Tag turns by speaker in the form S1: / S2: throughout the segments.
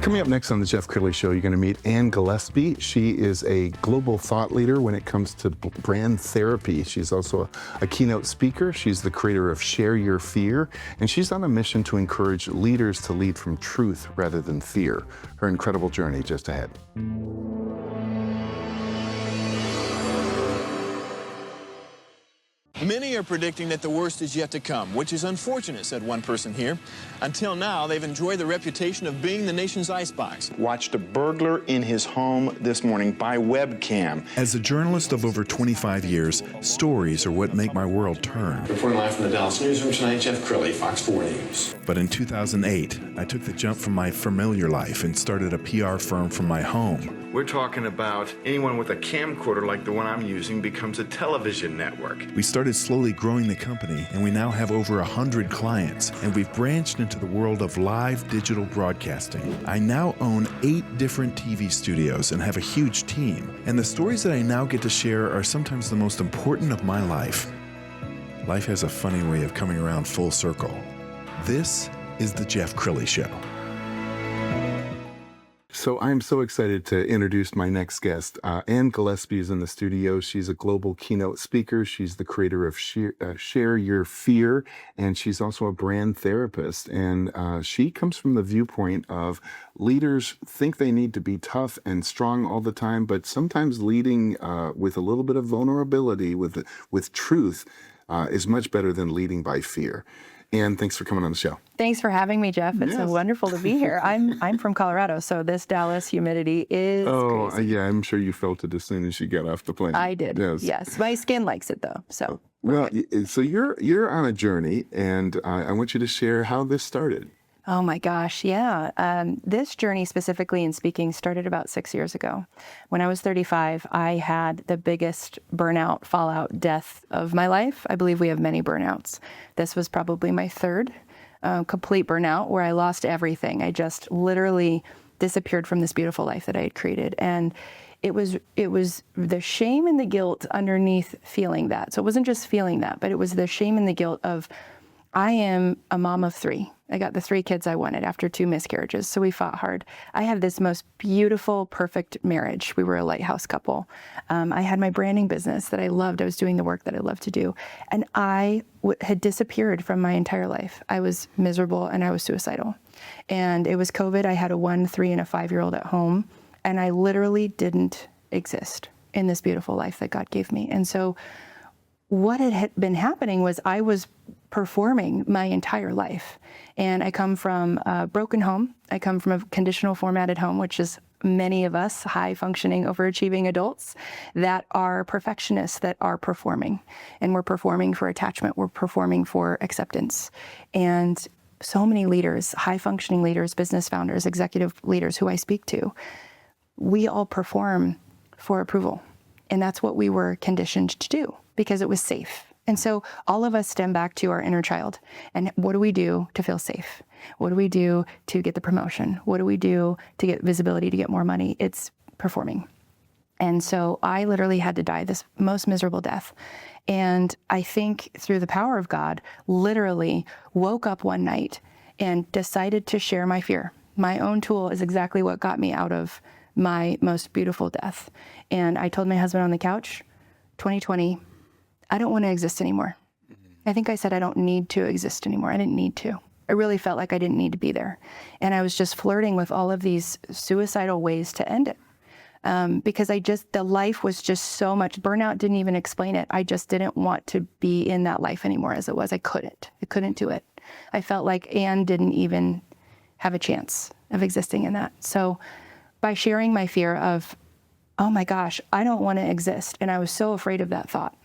S1: Coming up next on the Jeff Crilley Show, you're going to meet Gillaspie. She is a global thought leader when it comes to brand therapy. She's also a keynote speaker. She's the creator of Share Your Fear, and she's on a mission to encourage leaders to lead from truth rather than fear. Her incredible journey just ahead.
S2: Many are predicting that the worst is yet to come, which is unfortunate, said one person here. Until now, they've enjoyed the reputation of being the nation's icebox.
S3: Watched a burglar in his home this morning by webcam.
S4: As a journalist of over 25 years, stories are what make my world turn.
S5: Reporting live from the Dallas newsroom tonight, Jeff Crilley, Fox 4 News.
S4: But in 2008, I took the jump from my familiar life and started a PR firm from my home.
S3: We're talking about anyone with a camcorder like the one I'm using becomes a television network.
S4: We started slowly growing the company, and we now have over 100 clients, and we've branched into the world of live digital broadcasting. I now own 8 different TV studios and have a huge team, and the stories that I now get to share are sometimes the most important of my life. Life has a funny way of coming around full circle. This is the Jeff Crilley Show.
S1: So I'm so excited to introduce my next guest. Gillaspie is in the studio. She's a global keynote speaker. She's the creator of Share Your Fear, and she's also a brand therapist. And she comes from the viewpoint of leaders think they need to be tough and strong all the time, but sometimes leading with a little bit of vulnerability, with truth, is much better than leading by fear. Ann, thanks for coming on the show.
S6: Thanks for having me, Jeff. It's
S1: Yes.
S6: wonderful to be here. I'm from Colorado, so this Dallas humidity is crazy.
S1: Yeah, I'm sure you felt it as soon as you got off the plane.
S6: I did. Yes. My skin likes it though. So
S1: Well, so you're on a journey, and I want you to share how this started.
S6: oh my gosh, yeah. This journey specifically in speaking started about 6 years ago. When I was 35, I had the biggest burnout, fallout, death of my life. I believe we have many burnouts. This was probably my third complete burnout where I lost everything. I just literally disappeared from this beautiful life that I had created. And it was the shame and the guilt underneath feeling that. So it wasn't just feeling that, but it was the shame and the guilt of, I am a mom of 3. I got the 3 kids I wanted after 2 miscarriages, so we fought hard. I have this most beautiful, perfect marriage. We were a lighthouse couple. I had my branding business that I loved. I was doing the work that I loved to do. And I had disappeared from my entire life. I was miserable and I was suicidal. And it was COVID. I had a 1, 3, and a 5-year-old at home. And I literally didn't exist in this beautiful life that God gave me. And so what had been happening was I was performing my entire life. And I come from a broken home. I come from a conditional formatted home, which is many of us high functioning, overachieving adults that are perfectionists that are performing. And we're performing for attachment. We're performing for acceptance. And so many leaders, high functioning leaders, business founders, executive leaders who I speak to, we all perform for approval. And that's what we were conditioned to do because it was safe. And so all of us stem back to our inner child. And what do we do to feel safe? What do we do to get the promotion? What do we do to get visibility, to get more money? It's performing. And so I literally had to die this most miserable death. And I think through the power of God, literally woke up one night and decided to share my fear. My own tool is exactly what got me out of my most beautiful death. And I told my husband on the couch, 2020, I don't want to exist anymore. I think I said I don't need to exist anymore. I didn't need to. I really felt like I didn't need to be there. And I was just flirting with all of these suicidal ways to end it. Because the life was just so much, burnout didn't even explain it. I just didn't want to be in that life anymore as it was. I couldn't do it. I felt like Anne didn't even have a chance of existing in that. So by sharing my fear of, oh my gosh, I don't want to exist. And I was so afraid of that thought.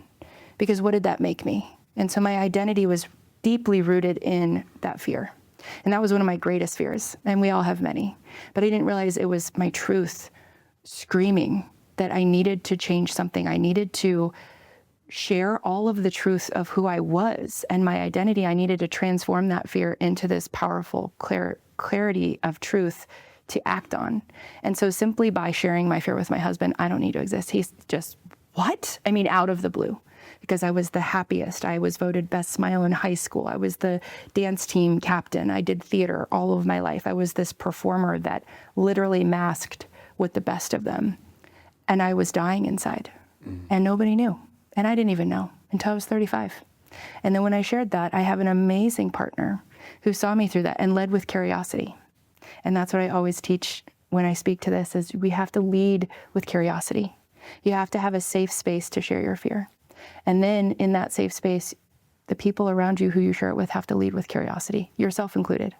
S6: Because what did that make me? And so my identity was deeply rooted in that fear. And that was one of my greatest fears. And we all have many. But I didn't realize it was my truth screaming that I needed to change something. I needed to share all of the truth of who I was and my identity. I needed to transform that fear into this powerful clarity of truth to act on. And so simply by sharing my fear with my husband, I don't need to exist. He's just what? I mean, out of the blue, because I was the happiest. I was voted best smile in high school. I was the dance team captain. I did theater all of my life. I was this performer that literally masked with the best of them. And I was dying inside, and nobody knew. And I didn't even know until I was 35. And then when I shared that, I have an amazing partner who saw me through that and led with curiosity. And that's what I always teach when I speak to this, is we have to lead with curiosity. You have to have a safe space to share your fear. And then in that safe space, the people around you who you share it with have to lead with curiosity, yourself included.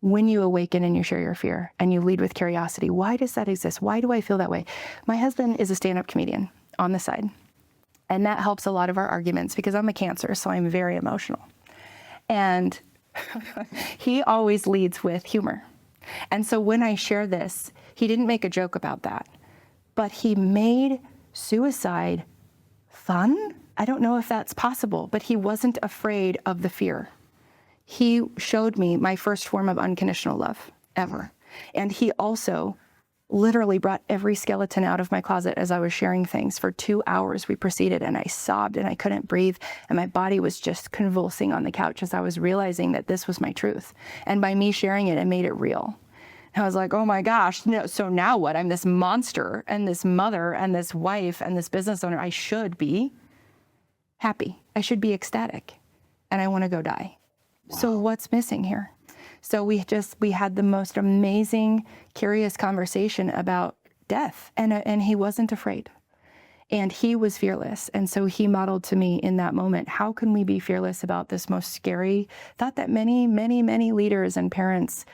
S6: When you awaken and you share your fear and you lead with curiosity, why does that exist? Why do I feel that way? My husband is a stand-up comedian on the side. And that helps a lot of our arguments because I'm a Cancer, so I'm very emotional. And he always leads with humor. And so when I share this, he didn't make a joke about that, but he made suicide fun. I don't know if that's possible, but he wasn't afraid of the fear. He showed me my first form of unconditional love ever. And he also literally brought every skeleton out of my closet as I was sharing things. For 2 hours we proceeded, and I sobbed and I couldn't breathe, and my body was just convulsing on the couch as I was realizing that this was my truth. And by me sharing it, it made it real. And I was like, oh my gosh, no, so now what? I'm this monster and this mother and this wife and this business owner. I should be happy. I should be ecstatic. And I want to go die. Wow. So what's missing here? So we had the most amazing, curious conversation about death, and he wasn't afraid. And he was fearless. And so he modeled to me in that moment, how can we be fearless about this most scary thought that many, many, many leaders and parents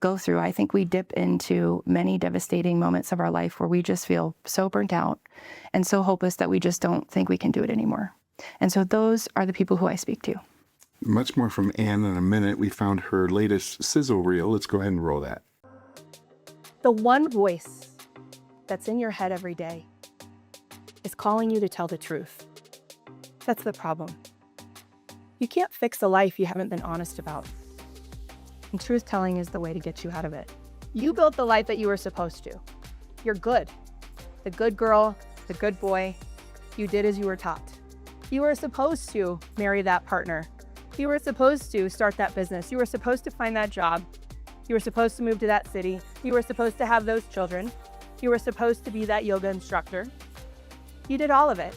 S6: go through? I think we dip into many devastating moments of our life where we just feel so burnt out and so hopeless that we just don't think we can do it anymore. And so those are the people who I speak to.
S1: Much more from Anne in a minute. We found her latest sizzle reel. Let's go ahead and roll that.
S7: The one voice that's in your head every day is calling you to tell the truth. That's the problem. You can't fix a life you haven't been honest about. And truth telling is the way to get you out of it. You built the life that you were supposed to. You're good. The good girl, the good boy. You did as you were taught. You were supposed to marry that partner. You were supposed to start that business. You were supposed to find that job. You were supposed to move to that city. You were supposed to have those children. You were supposed to be that yoga instructor. You did all of it.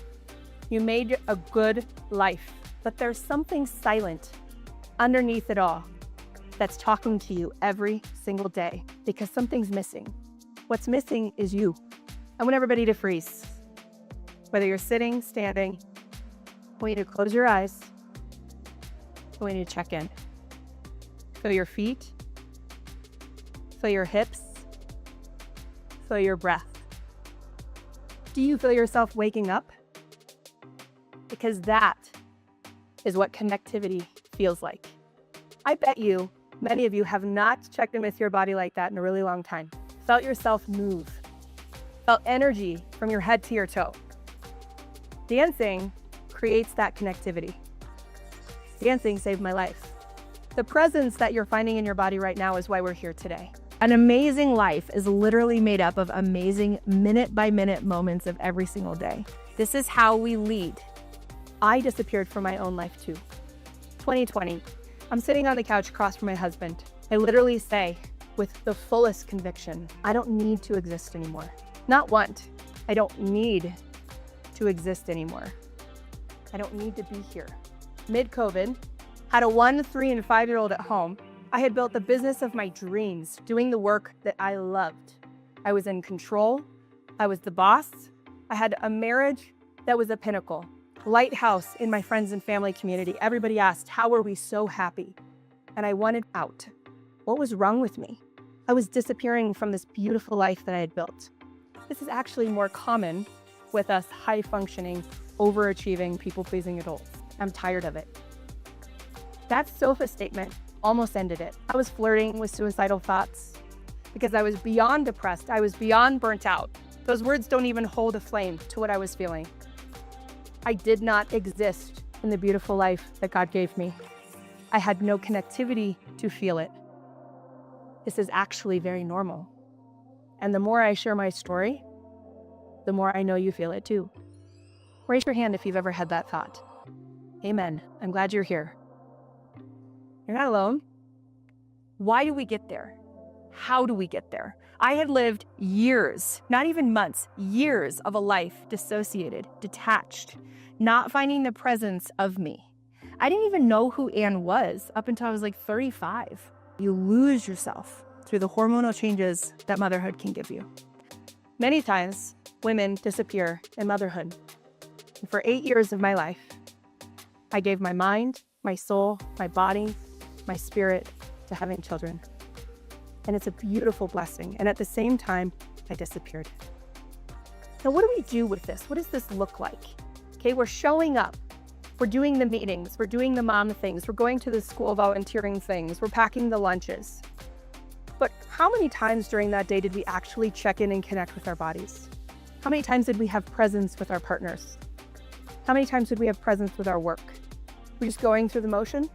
S7: You made a good life, but there's something silent underneath it all that's talking to you every single day because something's missing. What's missing is you. I want everybody to freeze. Whether you're sitting, standing, I want you to close your eyes. I want you to check in. Feel your feet. Feel your hips. Feel your breath. Do you feel yourself waking up? Because that is what connectivity feels like. I bet you, many of you have not checked in with your body like that in a really long time. Felt yourself move. Felt energy from your head to your toe. Dancing creates that connectivity. Dancing saved my life. The presence that you're finding in your body right now is why we're here today. An amazing life is literally made up of amazing minute-by-minute moments of every single day. This is how we lead. I disappeared from my own life too. 2020, I'm sitting on the couch across from my husband. I literally say, with the fullest conviction, I don't need to exist anymore. Not want, I don't need to exist anymore. I don't need to be here. Mid-COVID, had a 1, 3, and 5-year-old at home. I had built the business of my dreams, doing the work that I loved. I was in control. I was the boss. I had a marriage that was a pinnacle. Lighthouse in my friends and family community. Everybody asked, how were we so happy? And I wanted out. What was wrong with me? I was disappearing from this beautiful life that I had built. This is actually more common with us high-functioning, overachieving, people-pleasing adults. I'm tired of it. That sofa statement almost ended it. I was flirting with suicidal thoughts because I was beyond depressed. I was beyond burnt out. Those words don't even hold a flame to what I was feeling. I did not exist in the beautiful life that God gave me. I had no connectivity to feel it. This is actually very normal. And the more I share my story, the more I know you feel it too. Raise your hand if you've ever had that thought. Amen. I'm glad you're here. You're not alone. Why do we get there? How do we get there? I had lived years, not even months, years of a life dissociated, detached, not finding the presence of me. I didn't even know who Anne was up until I was like 35. You lose yourself through the hormonal changes that motherhood can give you. Many times, women disappear in motherhood. And for 8 years of my life, I gave my mind, my soul, my body, my spirit to having children. And it's a beautiful blessing. And at the same time, I disappeared. Now, what do we do with this? What does this look like? Okay, we're showing up. We're doing the meetings. We're doing the mom things. We're going to the school volunteering things. We're packing the lunches. But how many times during that day did we actually check in and connect with our bodies? How many times did we have presence with our partners? How many times did we have presence with our work? We're just going through the motion?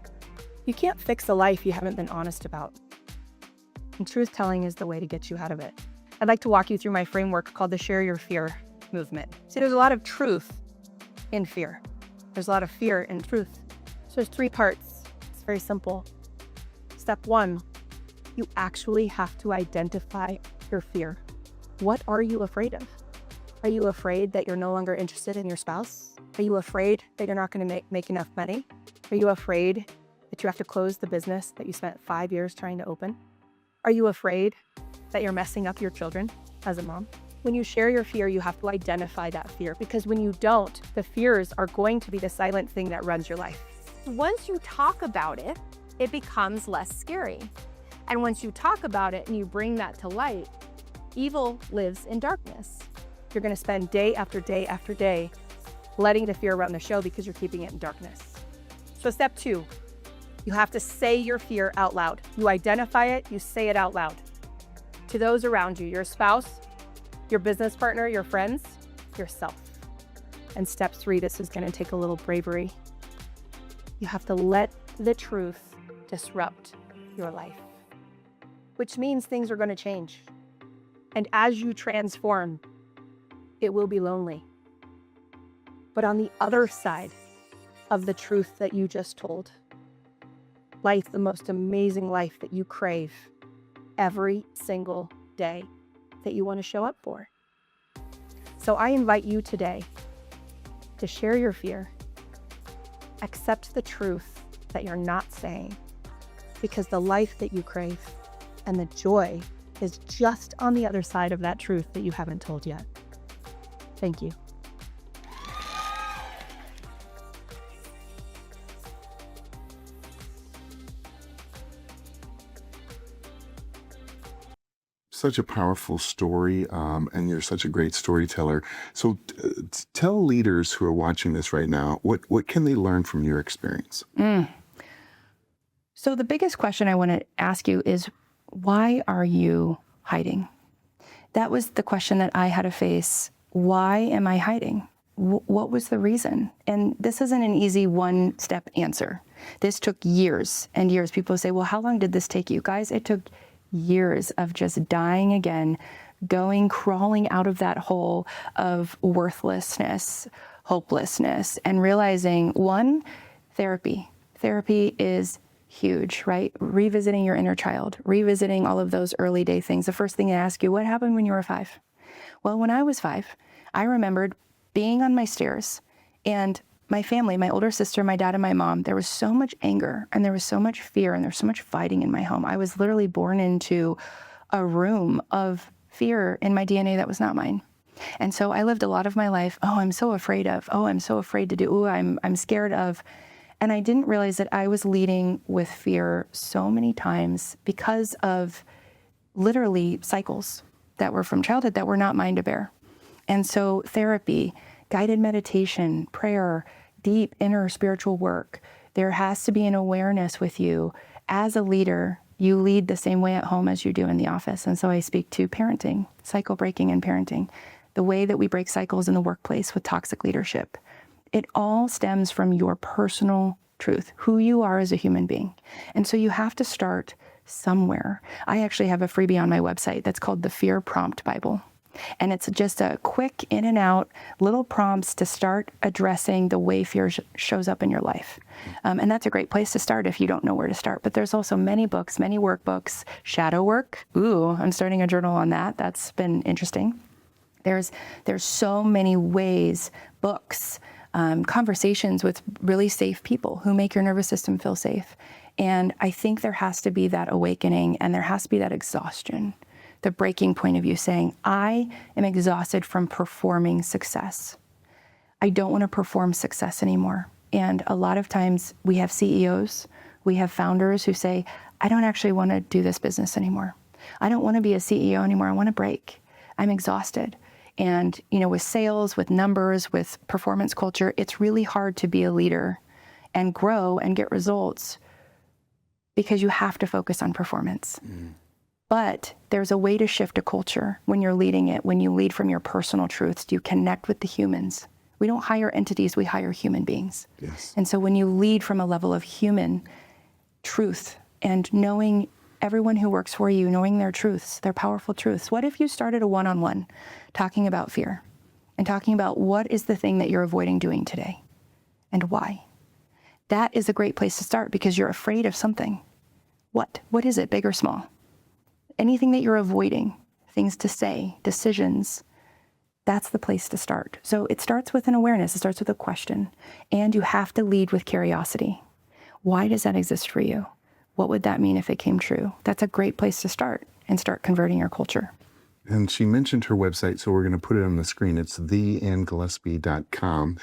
S7: You can't fix a life you haven't been honest about. And truth telling is the way to get you out of it. I'd like to walk you through my framework called the Share Your Fear movement. See, there's a lot of truth in fear. There's a lot of fear in truth. So there's 3 parts. It's very simple. Step 1, you actually have to identify your fear. What are you afraid of? Are you afraid that you're no longer interested in your spouse? Are you afraid that you're not going to make enough money? Are you afraid that you have to close the business that you spent 5 years trying to open? Are you afraid that you're messing up your children as a mom? When you share your fear, you have to identify that fear, because when you don't, the fears are going to be the silent thing that runs your life. Once you talk about it, it becomes less scary. And once you talk about it and you bring that to light, evil lives in darkness. You're going to spend day after day after day letting the fear run the show because you're keeping it in darkness. So step 2, you have to say your fear out loud. You identify it, you say it out loud. To those around you, your spouse, your business partner, your friends, yourself. And step 3, this is going to take a little bravery. You have to let the truth disrupt your life, which means things are going to change. And as you transform, it will be lonely. But on the other side of the truth that you just told, life, the most amazing life that you crave every single day that you want to show up for. So I invite you today to share your fear, accept the truth that you're not saying, because the life that you crave and the joy is just on the other side of that truth that you haven't told yet. Thank you.
S1: Such a powerful story, and you're such a great storyteller. So tell leaders who are watching this right now, what can they learn from your experience?
S6: So the biggest question I want to ask you is, why are you hiding? That was the question that I had to face. Why am I hiding? What was the reason? And this isn't an easy one-step answer. This took years and years. People say, well, how long did this take you? Guys, it took years of just dying again, crawling out of that hole of worthlessness, hopelessness, and realizing, 1, therapy. Therapy is huge, right? Revisiting your inner child, revisiting all of those early day things. The first thing I ask you, what happened when you were 5? Well, when I was 5, I remembered being on my stairs and my family, my older sister, my dad, and my mom, there was so much anger and there was so much fear and there was so much fighting in my home. I was literally born into a room of fear in my DNA that was not mine. And so I lived a lot of my life, I'm so afraid of, I'm so afraid to do, I'm scared of. And I didn't realize that I was leading with fear so many times because of literally cycles that were from childhood that were not mine to bear. And so therapy, guided meditation, prayer, deep inner spiritual work, there has to be an awareness with you. As a leader, you lead the same way at home as you do in the office. And so I speak to parenting, cycle breaking and parenting, the way that we break cycles in the workplace with toxic leadership. It all stems from your personal truth, who you are as a human being. And so you have to start somewhere. I actually have a freebie on my website that's called the Fear Prompt Bible. And it's just a quick in and out little prompts to start addressing the way fear shows up in your life. And that's a great place to start if you don't know where to start. But there's also many books, many workbooks, shadow work. Ooh, I'm starting a journal on that. That's been interesting. There's so many ways, books, conversations with really safe people who make your nervous system feel safe. And I think there has to be that awakening and there has to be that exhaustion. The breaking point of you saying, I am exhausted from performing success. I don't want to perform success anymore. And a lot of times we have CEOs, we have founders who say, I don't actually want to do this business anymore. I don't want to be a CEO anymore. I want to break. I'm exhausted. And, with sales, with numbers, with performance culture, it's really hard to be a leader and grow and get results because you have to focus on performance. But there's a way to shift a culture when you're leading it, when you lead from your personal truths. You connect with the humans. We don't hire entities, we hire human beings.
S1: Yes.
S6: And so when you lead from a level of human truth and knowing everyone who works for you, knowing their truths, their powerful truths. What if you started a one-on-one talking about fear and talking about what is the thing that you're avoiding doing today and why? That is a great place to start because you're afraid of something. What? What is it, big or small? Anything that you're avoiding, things to say, decisions, that's the place to start. So it starts with an awareness, it starts with a question, and you have to lead with curiosity. Why does that exist for you? What would that mean if it came true? That's a great place to start and start converting your culture.
S1: And she mentioned her website, so we're going to put it on the screen. It's theanngillaspie.com.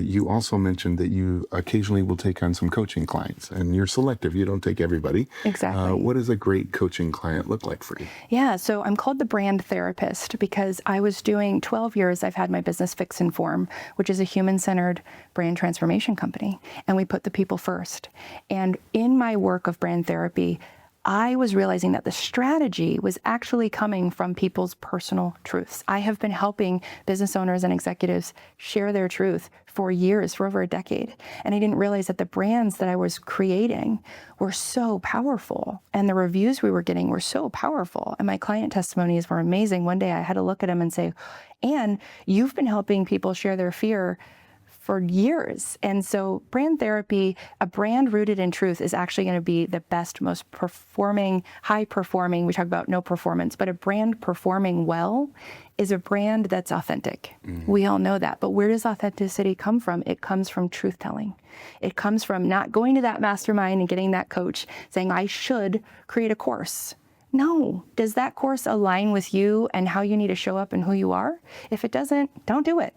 S1: You also mentioned that you occasionally will take on some coaching clients, and you're selective. You don't take everybody.
S6: Exactly.
S1: What does a great coaching client look like for you?
S6: Yeah, so I'm called the brand therapist because I was doing 12 years, I've had my business Fix and Form, which is a human-centered brand transformation company, and we put the people first. And in my work of brand therapy, I was realizing that the strategy was actually coming from people's personal truths. I have been helping business owners and executives share their truth for years, for over a decade. And I didn't realize that the brands that I was creating were so powerful and the reviews we were getting were so powerful. And my client testimonies were amazing. One day I had to look at them and say, Anne, you've been helping people share their fear for years. And so brand therapy, a brand rooted in truth is actually going to be the best, most performing, high performing, we talk about no performance, but a brand performing well is a brand that's authentic. We all know that. But where does authenticity come from? It comes from truth telling. It comes from not going to that mastermind and getting that coach saying, I should create a course. No. Does that course align with you and how you need to show up and who you are? If it doesn't, don't do it.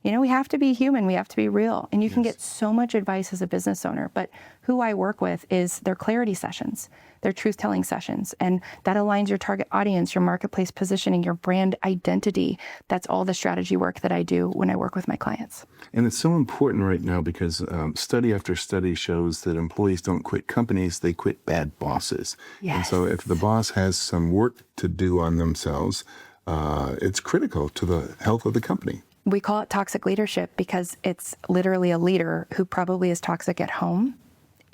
S6: We have to be human, we have to be real. And you can get so much advice as a business owner, but who I work with is their clarity sessions, their truth-telling sessions. And that aligns your target audience, your marketplace positioning, your brand identity. That's all the strategy work that I do when I work with my clients.
S1: And it's so important right now because study after study shows that employees don't quit companies, they quit bad bosses.
S6: Yes.
S1: And so if the boss has some work to do on themselves, it's critical to the health of the company.
S6: We call it toxic leadership because it's literally a leader who probably is toxic at home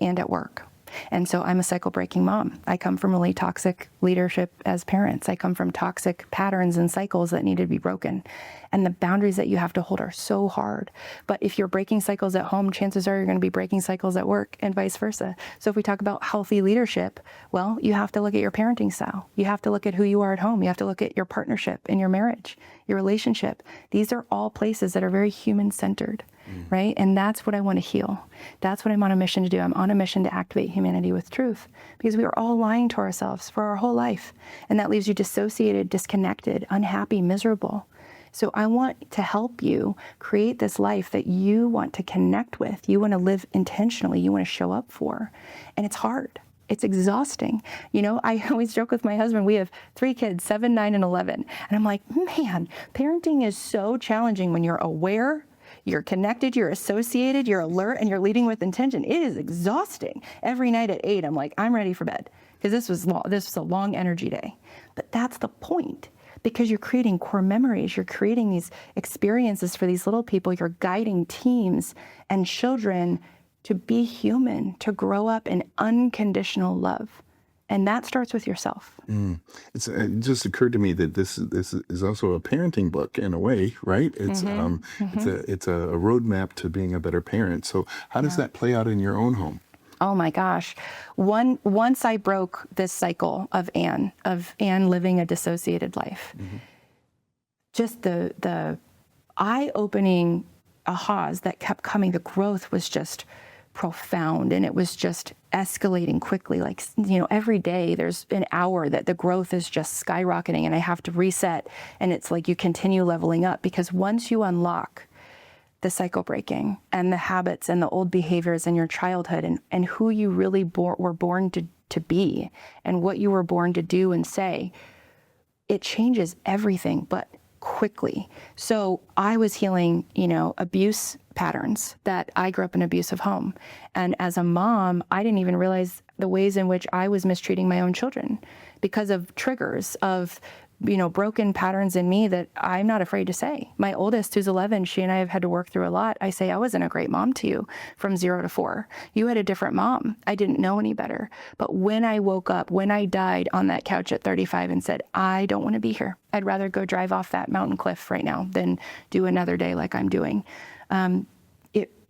S6: and at work. And so I'm a cycle breaking mom. I come from really toxic leadership as parents. I come from toxic patterns and cycles that need to be broken. And the boundaries that you have to hold are so hard. But if you're breaking cycles at home, chances are you're going to be breaking cycles at work and vice versa. So if we talk about healthy leadership, well, you have to look at your parenting style. You have to look at who you are at home. You have to look at your partnership in your marriage, your relationship. These are all places that are very human-centered. Right? And that's what I want to heal. That's what I'm on a mission to do. I'm on a mission to activate humanity with truth because we are all lying to ourselves for our whole life. And that leaves you dissociated, disconnected, unhappy, miserable. So I want to help you create this life that you want to connect with. You want to live intentionally. You want to show up for. And it's hard. It's exhausting. I always joke with my husband, we have 3 kids, 7, 9, and 11. And I'm like, man, parenting is so challenging when you're aware, you're connected, you're associated, you're alert, and you're leading with intention. It is exhausting. Every night at 8, I'm like, I'm ready for bed because this was a long energy day. But that's the point because you're creating core memories. You're creating these experiences for these little people. You're guiding teams and children to be human, to grow up in unconditional love. And that starts with yourself.
S1: It just occurred to me that this is also a parenting book in a way, right? It's it's a roadmap to being a better parent. So how does that play out in your own home?
S6: Oh my gosh. Once I broke this cycle of Anne living a dissociated life, just the eye-opening ahas that kept coming, the growth was just profound, and it was just escalating quickly. Like, every day there's an hour that the growth is just skyrocketing, and I have to reset, and it's like you continue leveling up, because once you unlock the cycle breaking and the habits and the old behaviors in your childhood and who you really were born to be and what you were born to do and say, it changes everything, but quickly. So I was healing, abuse patterns that I grew up in an abusive home. And as a mom, I didn't even realize the ways in which I was mistreating my own children because of triggers of broken patterns in me that I'm not afraid to say. My oldest, who's 11, she and I have had to work through a lot. I say, I wasn't a great mom to you from 0 to 4. You had a different mom. I didn't know any better. But when I woke up, when I died on that couch at 35 and said, I don't want to be here. I'd rather go drive off that mountain cliff right now than do another day like I'm doing.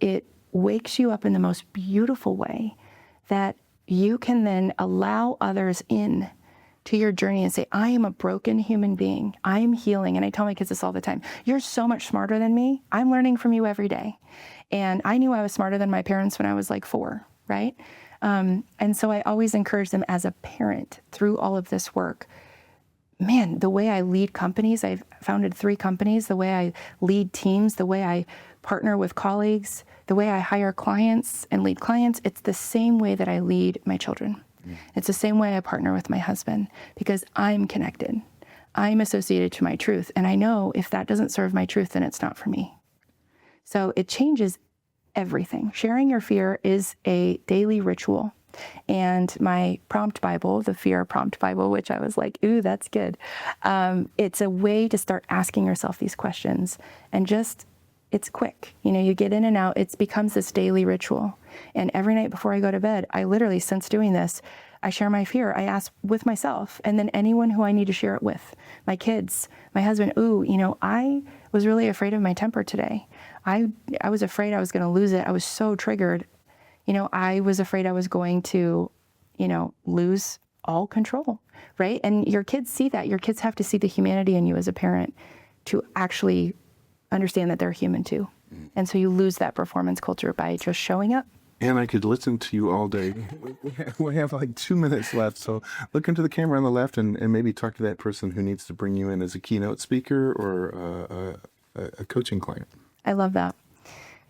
S6: It wakes you up in the most beautiful way that you can then allow others in to your journey and say, I am a broken human being. I am healing. And I tell my kids this all the time. You're so much smarter than me. I'm learning from you every day. And I knew I was smarter than my parents when I was like 4, right? And so I always encourage them as a parent through all of this work. Man, the way I lead companies, I've founded 3 companies, the way I lead teams, the way I partner with colleagues, the way I hire clients and lead clients, it's the same way that I lead my children. It's the same way I partner with my husband, because I'm connected. I'm associated to my truth. And I know if that doesn't serve my truth, then it's not for me. So it changes everything. Sharing your fear is a daily ritual. And my prompt Bible, the Fear Prompt Bible, which I was like, ooh, that's good. It's a way to start asking yourself these questions, and just, it's quick. You get in and out. It becomes this daily ritual. And every night before I go to bed, I literally, since doing this, I share my fear. I ask with myself, and then anyone who I need to share it with, my kids, my husband. Ooh, I was really afraid of my temper today. I was afraid I was going to lose it. I was so triggered. I was afraid I was going to, lose all control, right? And your kids see that. Your kids have to see the humanity in you as a parent to actually understand that they're human too. And so you lose that performance culture by just showing up.
S1: And I could listen to you all day. We have like 2 minutes left. So look into the camera on the left and maybe talk to that person who needs to bring you in as a keynote speaker or a coaching client.
S6: I love that.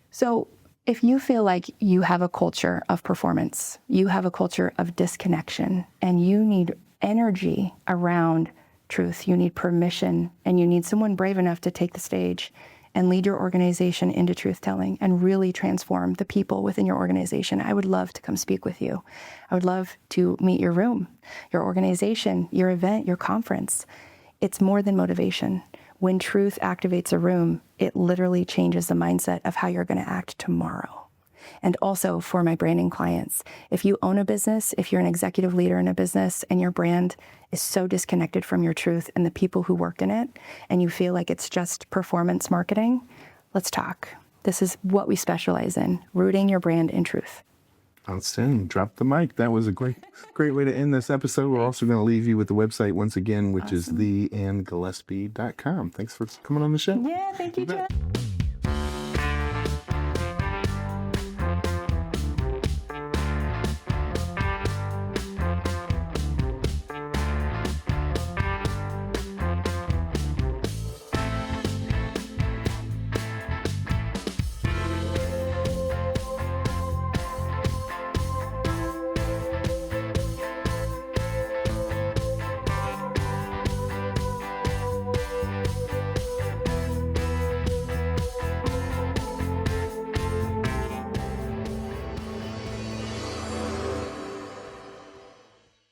S6: So if you feel like you have a culture of performance, you have a culture of disconnection, and you need energy around truth, you need permission, and you need someone brave enough to take the stage and lead your organization into truth-telling and really transform the people within your organization, I would love to come speak with you. I would love to meet your room, your organization, your event, your conference. It's more than motivation. When truth activates a room, it literally changes the mindset of how you're going to act tomorrow. And also for my branding clients, if you own a business, if you're an executive leader in a business and your brand is so disconnected from your truth and the people who work in it, and you feel like it's just performance marketing, let's talk. This is what we specialize in, rooting your brand in truth.
S1: Outstanding. Drop the mic. That was a great way to end this episode. We're also going to leave you with the website once again, which is theannegillespie.com. Thanks for coming on the show.
S6: Yeah, thank you, Jeff.